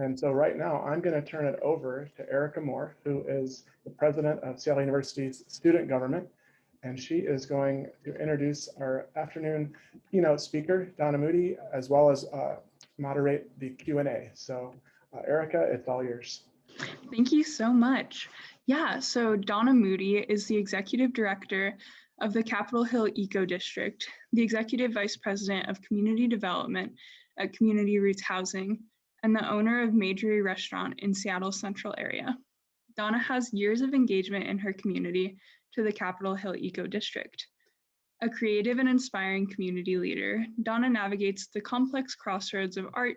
And so right now, I'm going to turn it over to Erica Moore, who is the president of Seattle University's student government. And she is going to introduce our afternoon keynote speaker, Donna Moodie, as well as moderate the Q&A. So Erica, it's all yours. Thank you so much. Yeah, so Donna Moodie is the executive director of the Capitol Hill Eco District, the executive vice president of community development at Community Roots Housing, and the owner of Majory Restaurant in Seattle's central area. Donna has years of engagement in her community to the Capitol Hill Eco District. A creative and inspiring community leader, Donna navigates the complex crossroads of art,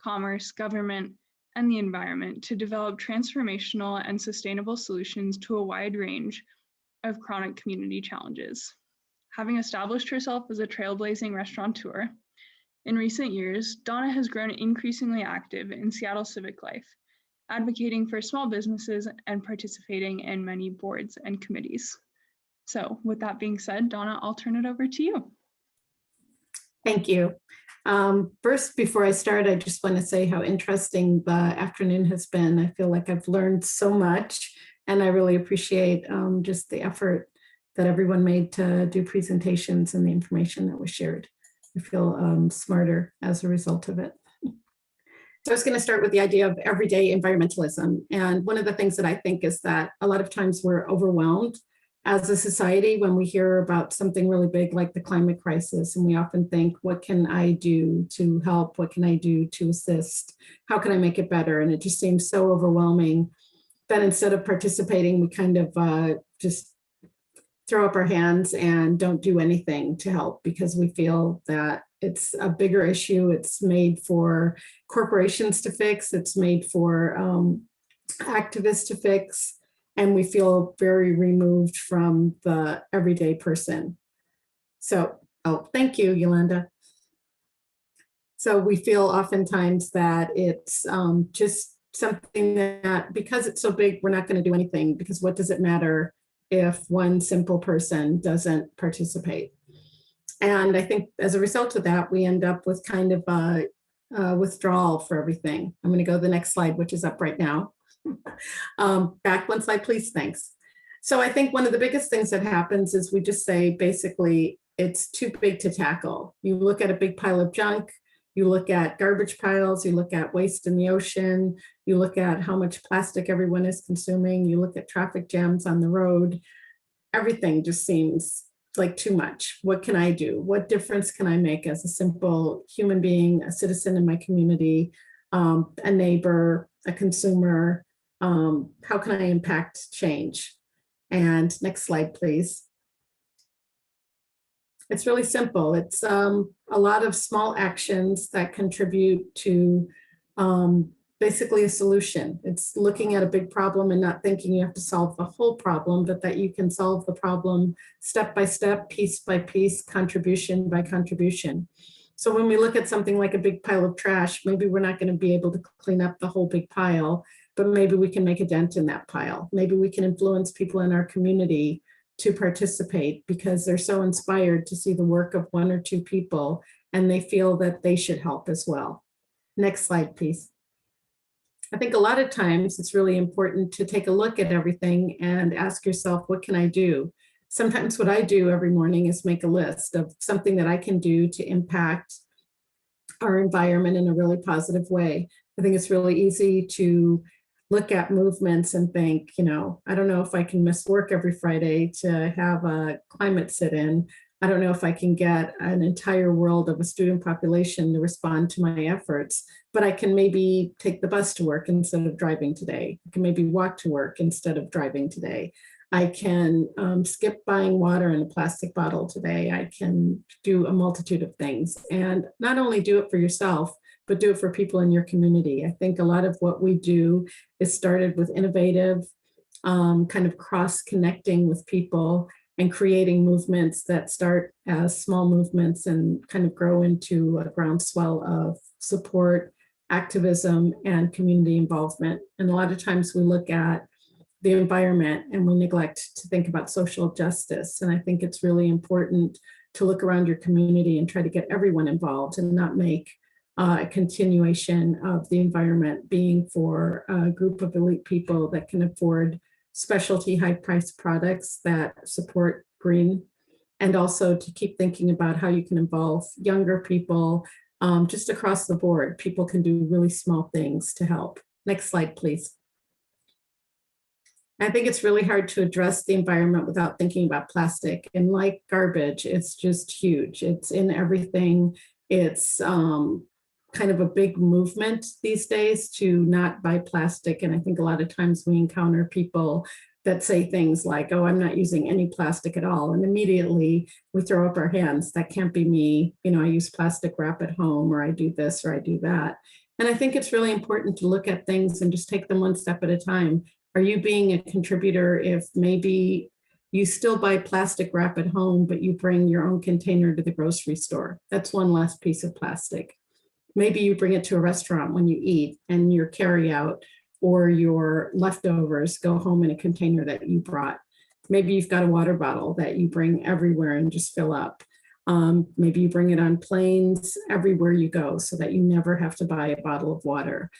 commerce, government, and the environment to develop transformational and sustainable solutions to a wide range of chronic community challenges. Having established herself as a trailblazing restaurateur, in recent years, Donna has grown increasingly active in Seattle civic life, advocating for small businesses and participating in many boards and committees. So with that being said, Donna, I'll turn it over to you. Thank you. First, before I start, I just want to say how interesting the afternoon has been. I feel like I've learned so much, and I really appreciate just the effort that everyone made to do presentations and the information that was shared. I feel smarter as a result of it. So I was going to start with the idea of everyday environmentalism. And one of the things that I think is that a lot of times we're overwhelmed as a society when we hear about something really big like the climate crisis, and we often think, what can I do to help? What can I do to assist? How can I make it better? And it just seems so overwhelming that instead of participating, we kind of just throw up our hands and don't do anything to help because we feel that it's a bigger issue. It's made for corporations to fix. It's made for activists to fix. And we feel very removed from the everyday person. So, thank you, Yolanda. So we feel oftentimes that it's just something that, because it's so big, we're not going to do anything, because what does it matter if one simple person doesn't participate? And I think as a result of that, we end up with kind of a withdrawal for everything. I'm going to go to the next slide, which is up right now. Back one slide, please. Thanks. So I think one of the biggest things that happens is we just say, basically, it's too big to tackle. You look at a big pile of junk, you look at garbage piles, you look at waste in the ocean, you look at how much plastic everyone is consuming, you look at traffic jams on the road. Everything just seems like too much. What can I do? What difference can I make as a simple human being, a citizen in my community, a neighbor, a consumer? How can I impact change? And next slide, please. It's really simple. It's a lot of small actions that contribute to basically a solution. It's looking at a big problem and not thinking you have to solve the whole problem, but that you can solve the problem step by step, piece by piece, contribution by contribution. So when we look at something like a big pile of trash, maybe we're not going to be able to clean up the whole big pile, but maybe we can make a dent in that pile. Maybe we can influence people in our community to participate because they're so inspired to see the work of one or two people and they feel that they should help as well. Next slide, please. I think a lot of times it's really important to take a look at everything and ask yourself, what can I do? Sometimes what I do every morning is make a list of something that I can do to impact our environment in a really positive way. I think it's really easy to look at movements and think, you know, I don't know if I can miss work every Friday to have a climate sit-in. I don't know if I can get an entire world of a student population to respond to my efforts, but I can maybe take the bus to work instead of driving today. I can maybe walk to work instead of driving today. I can skip buying water in a plastic bottle today. I can do a multitude of things, and not only do it for yourself, but do it for people in your community. I think a lot of what we do is started with innovative, kind of cross-connecting with people and creating movements that start as small movements and kind of grow into a groundswell of support, activism, and community involvement. And a lot of times we look at the environment and we neglect to think about social justice. And I think it's really important to look around your community and try to get everyone involved and not make a continuation of the environment being for a group of elite people that can afford specialty high-priced products that support green, and also to keep thinking about how you can involve younger people just across the board. People can do really small things to help. Next slide, please. I think it's really hard to address the environment without thinking about plastic. And like garbage, it's just huge. It's in everything. It's kind of a big movement these days to not buy plastic. And I think a lot of times we encounter people that say things like, oh, I'm not using any plastic at all. And immediately we throw up our hands. That can't be me. You know, I use plastic wrap at home, or I do this, or I do that. And I think it's really important to look at things and just take them one step at a time. Are you being a contributor if maybe you still buy plastic wrap at home, but you bring your own container to the grocery store? That's one less piece of plastic. Maybe you bring it to a restaurant when you eat, and your carryout or your leftovers go home in a container that you brought. Maybe you've got a water bottle that you bring everywhere and just fill up. Maybe you bring it on planes everywhere you go so that you never have to buy a bottle of water.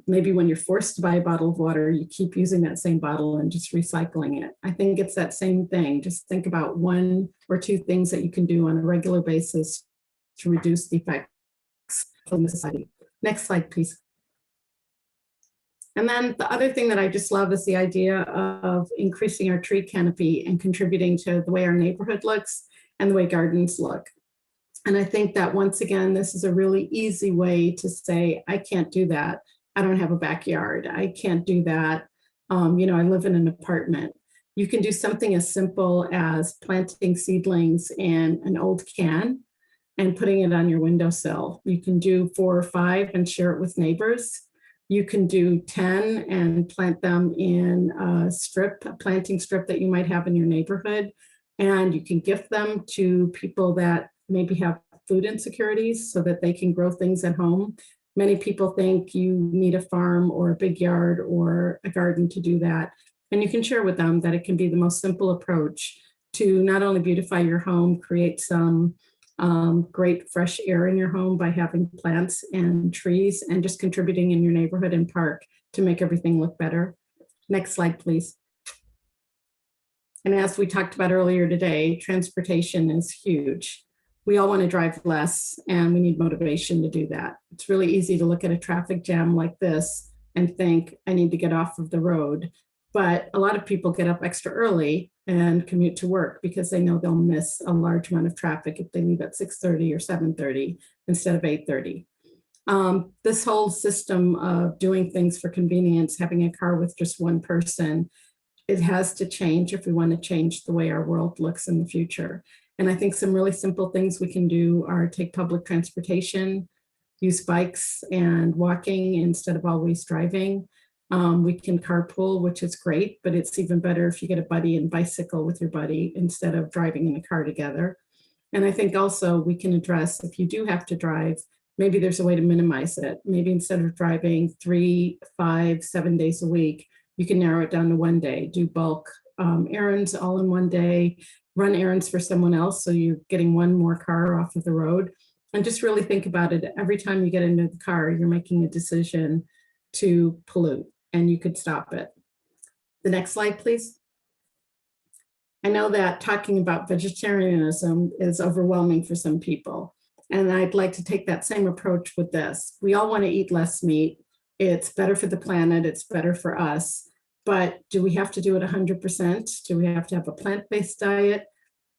Maybe when you're forced to buy a bottle of water, you keep using that same bottle and just recycling it. I think it's that same thing. Just think about one or two things that you can do on a regular basis to reduce the effects from the society. Next slide, please. And then the other thing that I just love is the idea of increasing our tree canopy and contributing to the way our neighborhood looks and the way gardens look. And I think that once again, this is a really easy way to say, I can't do that. I don't have a backyard. I can't do that. You know, I live in an apartment. You can do something as simple as planting seedlings in an old can and putting it on your windowsill. You can do 4 or 5 and share it with neighbors. You can do 10 and plant them in a planting strip that you might have in your neighborhood. And you can gift them to people that maybe have food insecurities so that they can grow things at home. Many people think you need a farm or a big yard or a garden to do that. And you can share with them that it can be the most simple approach to not only beautify your home, create some great fresh air in your home by having plants and trees and just contributing in your neighborhood and park to make everything look better. Next slide, please. And as we talked about earlier today, transportation is huge. We all want to drive less, and we need motivation to do that. It's really easy to look at a traffic jam like this and think, I need to get off of the road. But a lot of people get up extra early and commute to work because they know they'll miss a large amount of traffic if they leave at 6:30 or 7:30 instead of 8:30. This whole system of doing things for convenience, having a car with just one person, it has to change if we want to change the way our world looks in the future. And I think some really simple things we can do are take public transportation, use bikes and walking instead of always driving. We can carpool, which is great, but it's even better if you get a buddy and bicycle with your buddy instead of driving in a car together. And I think also we can address, if you do have to drive, maybe there's a way to minimize it. Maybe instead of driving 3, 5, 7 days a week, you can narrow it down to one day, do bulk errands all in one day, run errands for someone else. So you're getting one more car off of the road, and just really think about it. Every time you get into the car, you're making a decision to pollute, and you could stop it. The next slide, please. I know that talking about vegetarianism is overwhelming for some people, and I'd like to take that same approach with this. We all want to eat less meat. It's better for the planet, it's better for us, but do we have to do it 100%? Do we have to have a plant-based diet?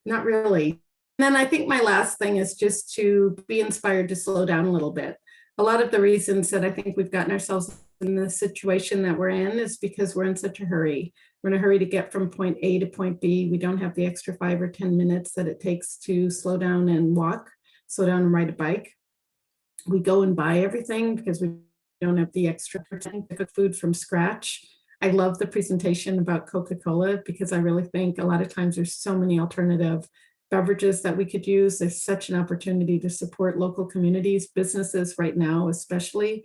Not really. And then I think my last thing is just to be inspired to slow down a little bit. A lot of the reasons that I think we've gotten ourselves in the situation that we're in is because we're in such a hurry. We're in a hurry to get from point A to point B. We don't have the extra 5 or 10 minutes that it takes to slow down and walk, slow down and ride a bike. We go and buy everything because we don't have the extra time to cook food from scratch. I love the presentation about Coca-Cola because I really think a lot of times there's so many alternative beverages that we could use. There's such an opportunity to support local communities, businesses right now, especially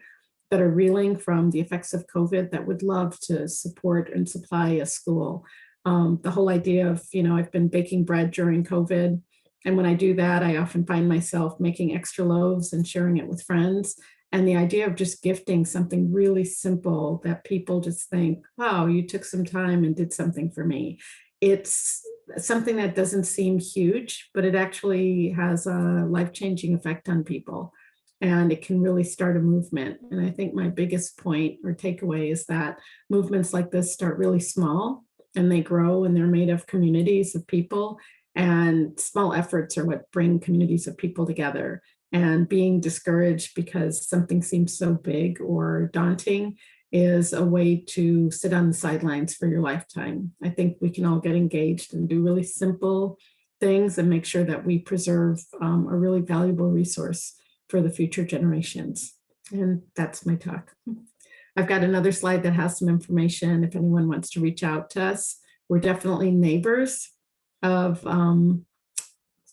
that are reeling from the effects of COVID that would love to support and supply a school. The whole idea of, I've been baking bread during COVID. And when I do that, I often find myself making extra loaves and sharing it with friends. And the idea of just gifting something really simple that people just think, wow, you took some time and did something for me. It's something that doesn't seem huge, but it actually has a life-changing effect on people. And it can really start a movement. And I think my biggest point or takeaway is that movements like this start really small and they grow and they're made of communities of people. And small efforts are what bring communities of people together. And being discouraged because something seems so big or daunting is a way to sit on the sidelines for your lifetime. I think we can all get engaged and do really simple things and make sure that we preserve a really valuable resource for the future generations. And that's my talk. I've got another slide that has some information if anyone wants to reach out to us. We're definitely neighbors of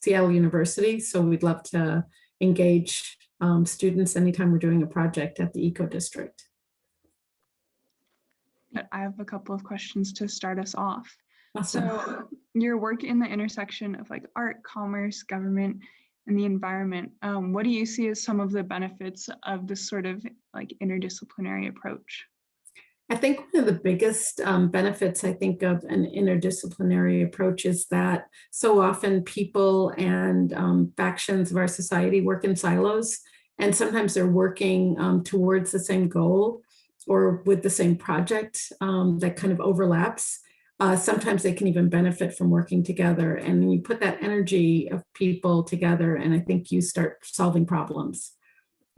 Seattle University, so we'd love to engage students anytime we're doing a project at the Eco District. I have a couple of questions to start us off. Awesome. So your work in the intersection of like art, commerce, government, and the environment, what do you see as some of the benefits of this sort of like interdisciplinary approach? I think one of the biggest benefits, I think, of an interdisciplinary approach is that so often people and factions of our society work in silos, and sometimes they're working towards the same goal or with the same project that kind of overlaps. Sometimes they can even benefit from working together, and you put that energy of people together, and I think you start solving problems.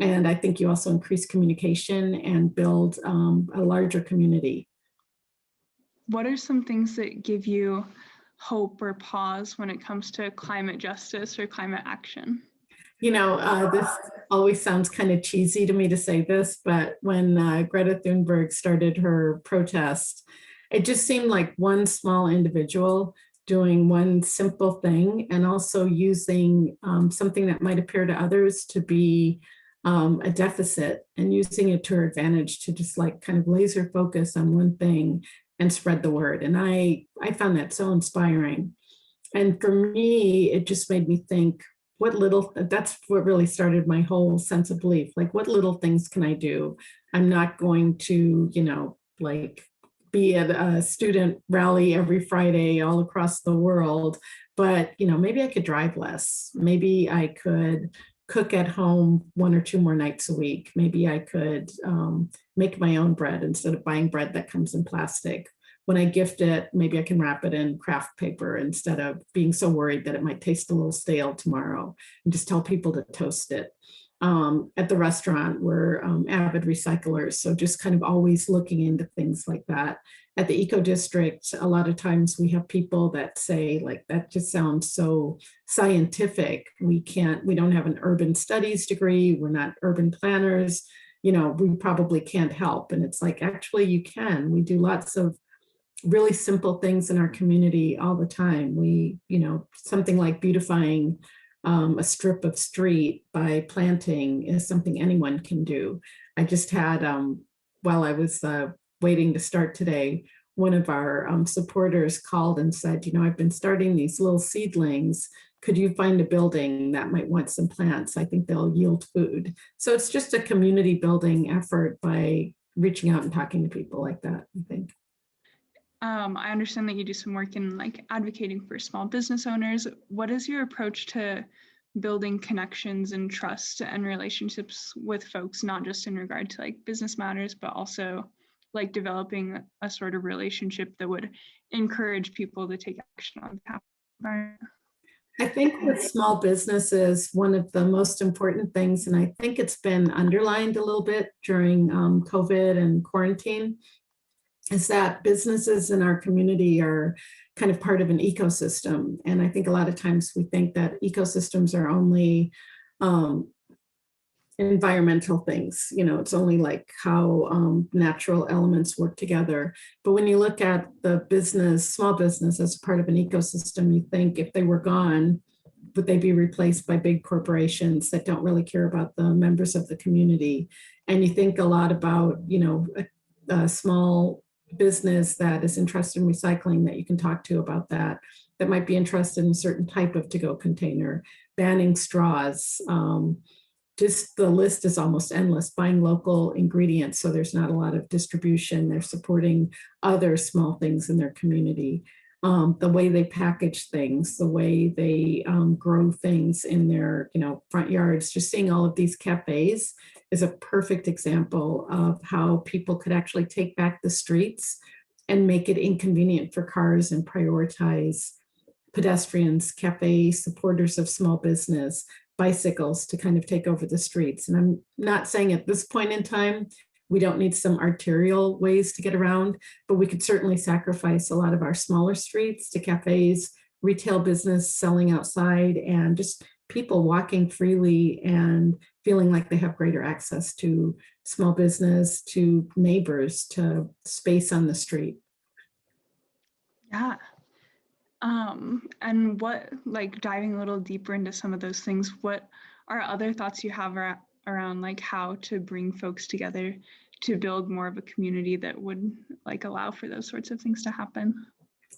And I think you also increase communication and build a larger community. What are some things that give you hope or pause when it comes to climate justice or climate action? You know, this always sounds kind of cheesy to me to say this, but when Greta Thunberg started her protest, it just seemed like one small individual doing one simple thing and also using something that might appear to others to be a deficit and using it to her advantage to just like kind of laser focus on one thing and spread the word. And I found that so inspiring. And for me, it just made me think, that's what really started my whole sense of belief. Like, what little things can I do? I'm not going to, like be at a student rally every Friday all across the world, but, maybe I could drive less. Maybe I could cook at home 1 or 2 more nights a week. Maybe I could make my own bread instead of buying bread that comes in plastic. When I gift it, maybe I can wrap it in craft paper instead of being so worried that it might taste a little stale tomorrow, and just tell people to toast it. At the restaurant, we're avid recyclers, so just kind of always looking into things like that. At the Eco District, a lot of times we have people that say, like, that just sounds so scientific. We don't have an urban studies degree. We're not urban planners. We probably can't help. And it's like, actually, you can. We do lots of really simple things in our community all the time. We, something like beautifying a strip of street by planting is something anyone can do. I just had, while I was waiting to start today, one of our supporters called and said, I've been starting these little seedlings. Could you find a building that might want some plants? I think they'll yield food. So it's just a community building effort by reaching out and talking to people like that, I think. I understand that you do some work in like advocating for small business owners. What is your approach to building connections and trust and relationships with folks, not just in regard to like business matters, but also like developing a sort of relationship that would encourage people to take action on behalf of the environment? I think with small businesses, one of the most important things, and I think it's been underlined a little bit during COVID and quarantine, is that businesses in our community are kind of part of an ecosystem. And I think a lot of times we think that ecosystems are only environmental things. It's only like how natural elements work together. But when you look at the small business as part of an ecosystem, you think if they were gone, would they be replaced by big corporations that don't really care about the members of the community? And you think a lot about, a small business that is interested in recycling that you can talk to about that. that might be interested in a certain type of to-go container, banning straws. Just the list is almost endless. Buying local ingredients so there's not a lot of distribution. They're supporting other small things in their community. The way they package things, the way they grow things in their front yards. Just seeing all of these cafes is a perfect example of how people could actually take back the streets and make it inconvenient for cars and prioritize pedestrians, cafe supporters of small business, bicycles to kind of take over the streets. And I'm not saying at this point in time, we don't need some arterial ways to get around, but we could certainly sacrifice a lot of our smaller streets to cafes, retail business selling outside, and just people walking freely and feeling like they have greater access to small business, to neighbors, to space on the street. Yeah. And what, like diving a little deeper into some of those things, what are other thoughts you have around like how to bring folks together to build more of a community that would like allow for those sorts of things to happen?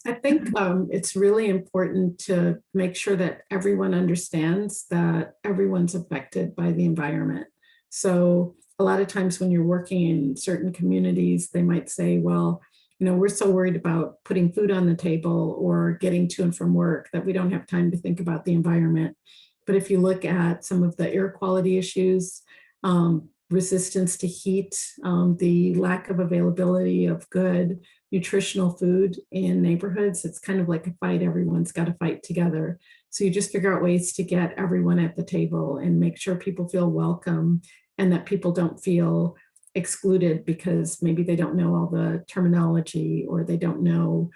I think it's really important to make sure that everyone understands that everyone's affected by the environment. So a lot of times when you're working in certain communities, they might say, well, we're so worried about putting food on the table or getting to and from work that we don't have time to think about the environment. But if you look at some of the air quality issues, resistance to heat, the lack of availability of good nutritional food in neighborhoods, it's kind of like a fight. Everyone's got to fight together. So you just figure out ways to get everyone at the table and make sure people feel welcome and that people don't feel excluded because maybe they don't know all the terminology or they don't know,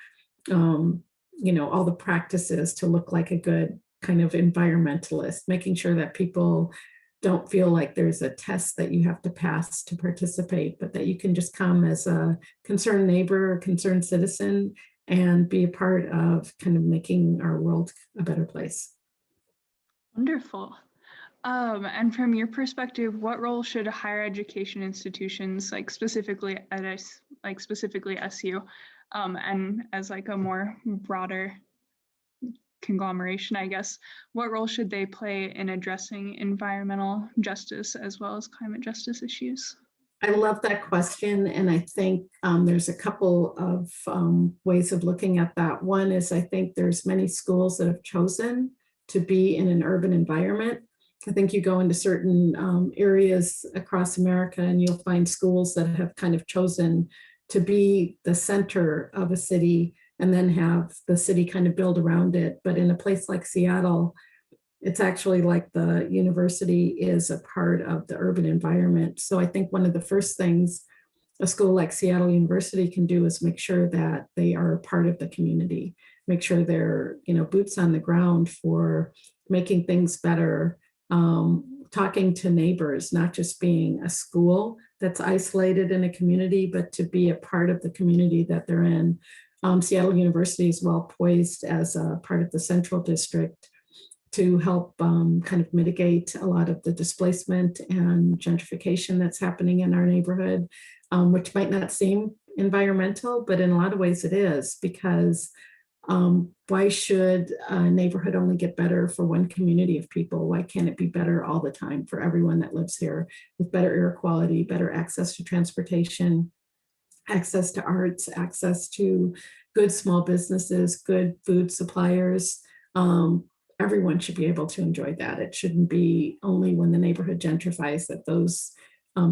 all the practices to look like a good kind of environmentalist, making sure that people don't feel like there's a test that you have to pass to participate, but that you can just come as a concerned neighbor, a concerned citizen, and be a part of kind of making our world a better place. Wonderful. And from your perspective, what role should higher education institutions, like specifically SU, and as like a more broader conglomeration, I guess, what role should they play in addressing environmental justice as well as climate justice issues? I love that question. And I think there's a couple of ways of looking at that. One is I think there's many schools that have chosen to be in an urban environment. I think you go into certain areas across America and you'll find schools that have kind of chosen to be the center of a city and then have the city kind of build around it. But in a place like Seattle, it's actually like the university is a part of the urban environment. So I think one of the first things a school like Seattle University can do is make sure that they are a part of the community, make sure they're, boots on the ground for making things better, talking to neighbors, not just being a school that's isolated in a community, but to be a part of the community that they're in. Seattle University is well poised as a part of the Central District to help kind of mitigate a lot of the displacement and gentrification that's happening in our neighborhood, which might not seem environmental, but in a lot of ways it is, because why should a neighborhood only get better for one community of people? Why can't it be better all the time for everyone that lives here, with better air quality, better access to transportation, access to arts, access to good small businesses, good food suppliers? Everyone should be able to enjoy that. It shouldn't be only when the neighborhood gentrifies that those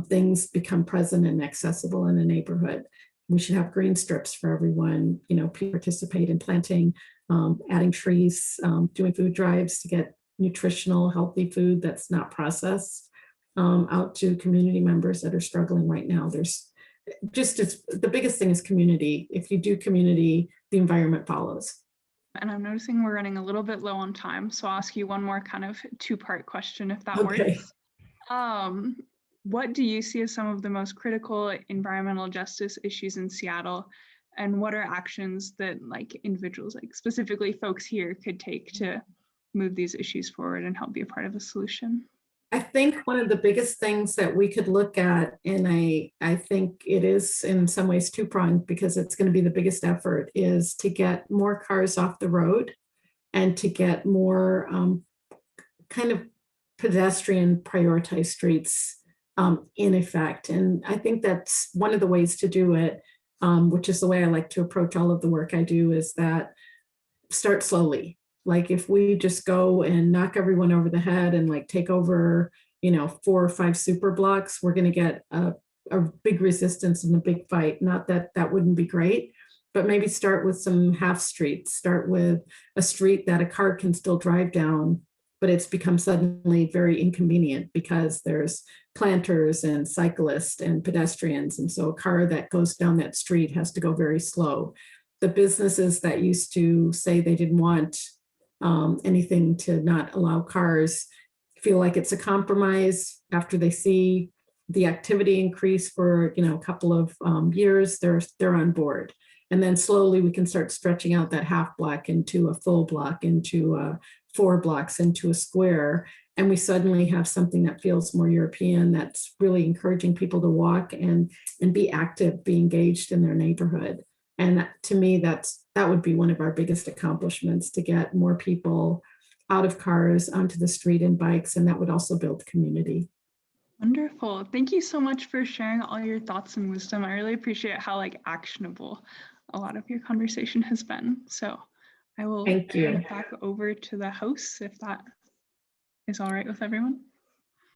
things become present and accessible in a neighborhood. We should have green strips for everyone, participate in planting, adding trees, doing food drives to get nutritional, healthy food that's not processed out to community members that are struggling right now. There's just, the biggest thing is community. If you do community, the environment follows. And I'm noticing we're running a little bit low on time, so I'll ask you one more kind of two-part question, if that works. What do you see as some of the most critical environmental justice issues in Seattle, and what are actions that like individuals, like specifically folks here, could take to move these issues forward and help be a part of a solution? I think one of the biggest things that we could look at, and I think it is in some ways two-pronged because it's going to be the biggest effort, is to get more cars off the road and to get more kind of pedestrian prioritized streets in effect. And I think that's one of the ways to do it, which is the way I like to approach all of the work I do, is that start slowly. Like if we just go and knock everyone over the head and like take over, 4 or 5 super blocks, we're going to get a big resistance and a big fight. Not that that wouldn't be great, but maybe start with some half streets, start with a street that a car can still drive down, but it's become suddenly very inconvenient because there's planters and cyclists and pedestrians. And so a car that goes down that street has to go very slow. The businesses that used to say they didn't want anything to not allow cars feel like it's a compromise after they see the activity increase for a couple of years. They're on board, and then slowly we can start stretching out that half block into a full block, into 4 blocks, into a square, and we suddenly have something that feels more European, that's really encouraging people to walk and be active, be engaged in their neighborhood. And to me, that would be one of our biggest accomplishments, to get more people out of cars onto the street and bikes, and that would also build community. Wonderful. Thank you so much for sharing all your thoughts and wisdom. I really appreciate how actionable a lot of your conversation has been. So I will Thank you. turn it back over to the hosts if that is all right with everyone.